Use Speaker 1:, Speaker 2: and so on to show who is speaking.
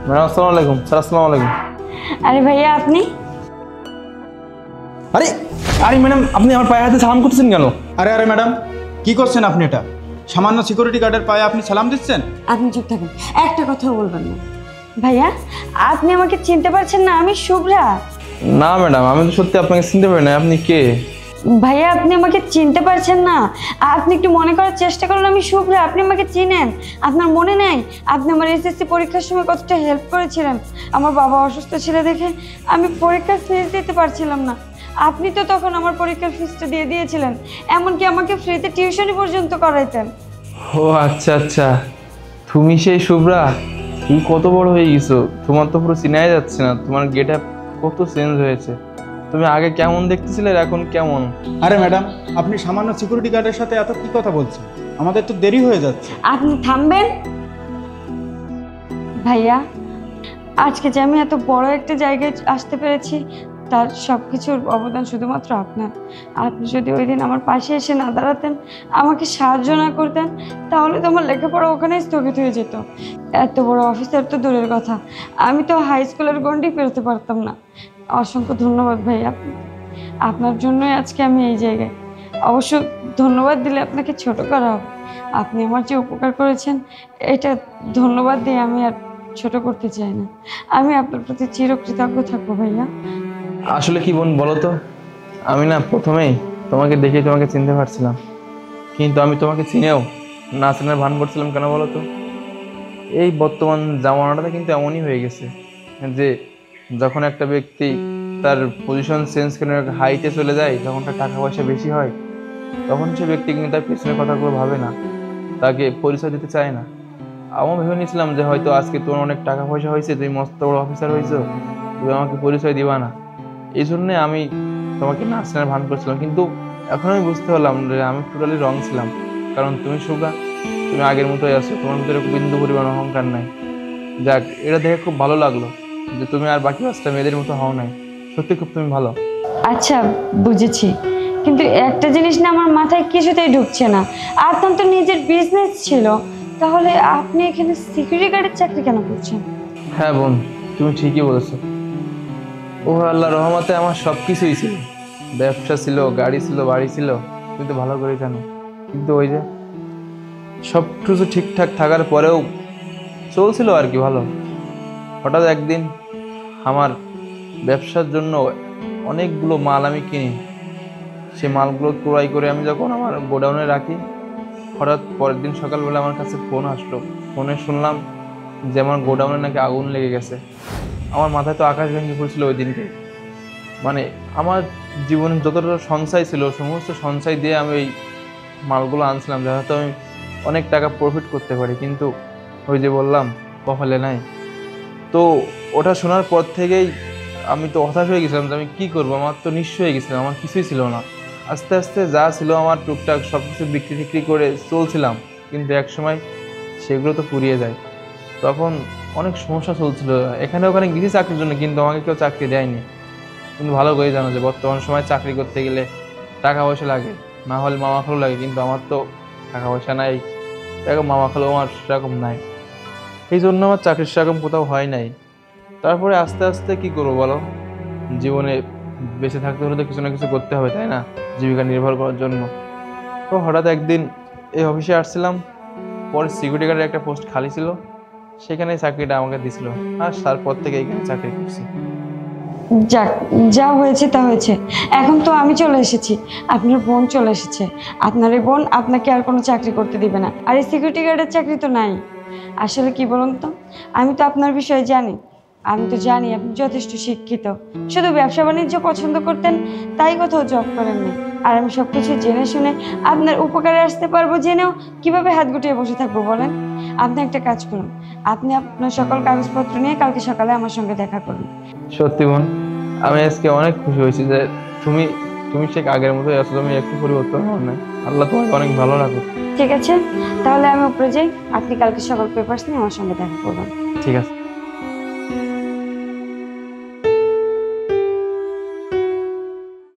Speaker 1: Madam আসসালামু আলাইকুম। Sir আসসালামু আলাইকুম।
Speaker 2: আরে ভাইয়া আপনি?
Speaker 1: আরে আরে ম্যাডাম, আপনি আমার পায়ে হাতে সালাম করতেছেন কেন?
Speaker 3: আরে আরে ম্যাডাম, কি করছেন আপনি? এটা সামান্য সিকিউরিটি গার্ডের পায়ে আপনি সালাম দিচ্ছেন?
Speaker 2: আপনি চুপ থাকুন, একটা কথাও বলবেন না। ভাইয়া আপনি আমাকে চিনতে পারছেন না? আমি শুভ্রা।
Speaker 1: না ম্যাডাম, আমি তো সত্যি আপনাকে চিনতে পারি না। আপনি কে?
Speaker 2: ভাইয়া আপনি আমাকে চিনতে পারছেন না? আপনি একটু মনে করার চেষ্টা করুন, আমি শুভ্রা। আপনি আমাকে চিনেন? আপনার মনে নেই আপনি আমার এসএসসি পরীক্ষার সময় কতটা হেল্প করেছিলেন? আমার বাবা অসুস্থ ছিল দেখে আমি পরীক্ষার ফিস দিতে পারছিলাম না, আপনি তো তখন আমার পরীক্ষার ফিসটা দিয়ে দিয়েছিলেন, এমনকি আমাকে ফ্রিতে টিউশনি পর্যন্ত করাইতেন।
Speaker 1: ও আচ্ছা আচ্ছা, তুমি সেই শুভ্রা। তুমি কত বড় হয়ে গেছো, তোমার তো পুরো চিনাই যাচ্ছে না। তোমার গেট আপ কত চেঞ্জ হয়েছে। তুমি আগে কেমন দেখতেছিলে আর এখন কেমন?
Speaker 3: আরে ম্যাডাম, আপনি সামান্য সিকিউরিটি গার্ডের সাথে এত কি কথা বলছেন? আমাদের তো দেরি হয়ে যাচ্ছে।
Speaker 2: আপনি থামবেন। ভাইয়া আজকে যে আমি এত বড় একটা জায়গায় আসতে পেরেছি তার সব কিছুর অবদান শুধুমাত্র আপনার। আপনি যদি ওই দিন আমার পাশে এসে না দাঁড়াতেন, আমাকে সাহায্য না করতেন, তাহলে তো আমার লেখাপড়া ওখানেই স্থগিত হয়ে যেত। এত বড় অফিসার তো দূরের কথা, আমি তো হাই স্কুলের গণ্ডি পেরোতে পারতাম না। অসংখ্য ধন্যবাদ ভাইয়া, আপনার জন্যই আজকে আমি এই জায়গায়। অবশ্য ধন্যবাদ দিলে আপনাকে ছোট করা হবে। আপনি আমার যে উপকার করেছেন এটা ধন্যবাদ দিয়ে আমি আর ছোট করতে চাই না। আমি আপনার প্রতি চিরকৃতজ্ঞ থাকবো ভাইয়া।
Speaker 1: আসলে কি বোন বলো তো, আমি না প্রথমেই তোমাকে দেখে তোমাকে চিনতে পারছিলাম, কিন্তু আমি তোমাকে চিনেও না চেনার ভান করছিলাম। কেন বলো তো? এই বর্তমান জামানাটাতে কিন্তু এমনই হয়ে গেছে যে যখন একটা ব্যক্তি তার পজিশন চেঞ্জ করে হাইটে চলে যায়, যখন তার টাকা পয়সা বেশি হয়, তখন সে ব্যক্তি কিন্তু তার পেছনের কথাগুলো ভাবে না, তাকে পরিচয় দিতে চায় না। আমি ভেবে নিয়েছিলাম যে হয়তো আজকে তোমার অনেক টাকা পয়সা হয়েছে, তুমি মস্ত বড় অফিসার হয়েছো, তুমি আমাকে পরিচয় দিবা না। এই জন্যে আমি তোমাকে না চেনার ভান করছিলাম, কিন্তু এখন আমি বুঝতে পারলাম যে আমি টোটালি রং ছিলাম। কারণ তুমি শুভ্রা, তুমি আগের মতোই আছো, তোমার ভিতরে বিন্দু পরিমাণ অহংকার নাই। যাক, এটা দেখে খুব ভালো লাগলো যে তুমি আর বাকি 5টা মেয়েদের মতো হও নাই। সত্যি খুব তুমি ভালো।
Speaker 2: আচ্ছা বুঝেছি, কিন্তু একটা জিনিস না আমার মাথায় কিছুতেই ঢুকছে না। আপনার তো নিজের বিজনেস ছিল, তাহলে আপনি এখানে সিকিউরিটি গার্ডের চাকরি কেন করছেন?
Speaker 1: হ্যাঁ বোন, তুমি ঠিকই বলেছো। ও আল্লাহ রহমতে আমার সব কিছুই ছিল, ব্যবসা ছিল, গাড়ি ছিল, বাড়ি ছিল, তুমি তো ভালো করে জানো। কিন্তু ওই যে সব কিছু ঠিকঠাক থাকার পরেও চলছিল আর কি ভালো। হঠাৎ একদিন আমার ব্যবসার জন্য অনেকগুলো মাল আমি কিনি, সে মালগুলো ক্রয় করে আমি যখন আমার গোডাউনে রাখি, হঠাৎ পরের দিন সকালবেলা আমার কাছে ফোন আসলো। ফোনে শুনলাম যে আমার গোডাউনে নাকি আগুন লেগে গেছে। আমার মাথায় তো আকাশ ভেঙে পড়ছিল ওই দিনকে। মানে আমার জীবনে যতটা সঞ্চয় ছিল সমস্ত সঞ্চয় দিয়ে আমি এই মালগুলো আনছিলাম যাতে আমি অনেক টাকা প্রফিট করতে পারি, কিন্তু ওই যে বললাম কপালে নাই। তো ওটা শোনার পর থেকেই আমি তো হতাশ হয়ে গেছিলাম যে আমি কী করবো। আমার তো নিঃস্ব হয়ে গেছিলাম, আমার কিছুই ছিল না। আস্তে আস্তে যা ছিল আমার টুকটাক সব কিছু বিক্রি টিক্রি করে চলছিলাম, কিন্তু একসময় সেগুলো তো ফুরিয়ে যায়। তখন অনেক সমস্যা চলছিল, এখানে ওখানে গেছি চাকরির জন্য, কিন্তু আমাকে কেউ চাকরি দেয়নি। কিন্তু ভালো করে জানো যে বর্তমান সময় চাকরি করতে গেলে টাকা পয়সা লাগে, না হলে মামা খালু লাগে, কিন্তু আমার তো টাকা পয়সা নাই, এরকম মামা খালু আমার সেরকম নাই। এই জন্য আমার চাকরির সেরকম কোথাও হয় নাই। তারপরে আস্তে আস্তে কি করবো বলো, জীবনে বেঁচে থাকতে হলে তো কিছু না কিছু করতে হবে, তাই না? জীবিকা নির্ভর করার জন্য। তো হঠাৎ একদিন এই অফিসে আসছিলাম, পরে সিকিউরিটি গার্ডের একটা পোস্ট খালি ছিল, সেখানে চাকরিটা আমাকে দিছিল, আর তারপর থেকে এখানে চাকরি করছি।
Speaker 2: যাক, যা হয়েছে তা হয়েছে। এখন তো আমি চলে এসেছি, আপনার বোন চলে এসেছে। আপনার এই বোন আপনাকে আর কোনো চাকরি করতে দিবে না, আর এই সিকিউরিটি গার্ডের চাকরি তো নাই। আসলে কি বলুন তো, আমি তো আপনার বিষয়ে জানি। আমি তো জানি আপনি যথেষ্ট শিক্ষিত, শুধু ব্যবসা বাণিজ্য পছন্দ করতেন, তাই কোথাও জব করেননি। আর আমি সব কিছু জেনে শুনে আপনার উপকারে আসতে পারবো জেনেও কিভাবে হাত গুটিয়ে বসে থাকবো বলেন? আপনি একটা কাজ করুন, আপনি আপনার সকল কাগজপত্র নিয়ে কালকে সকালে আমার সঙ্গে দেখা করুন।
Speaker 1: সত্যি বোন, আমি আজকে অনেক খুশি হয়েছি যে তুমি তুমি ঠিক আগের মতোই আছো, তুমি একটু পরিবর্তন হও না। আল্লাহ তোমাকে অনেক ভালো রাখুক।
Speaker 2: ঠিক আছে, তাহলে আমি উপরে যাই, আপনি কালকে সকাল পেপারস নিয়ে আমার সঙ্গে দেখা করবেন।
Speaker 1: ঠিক আছে।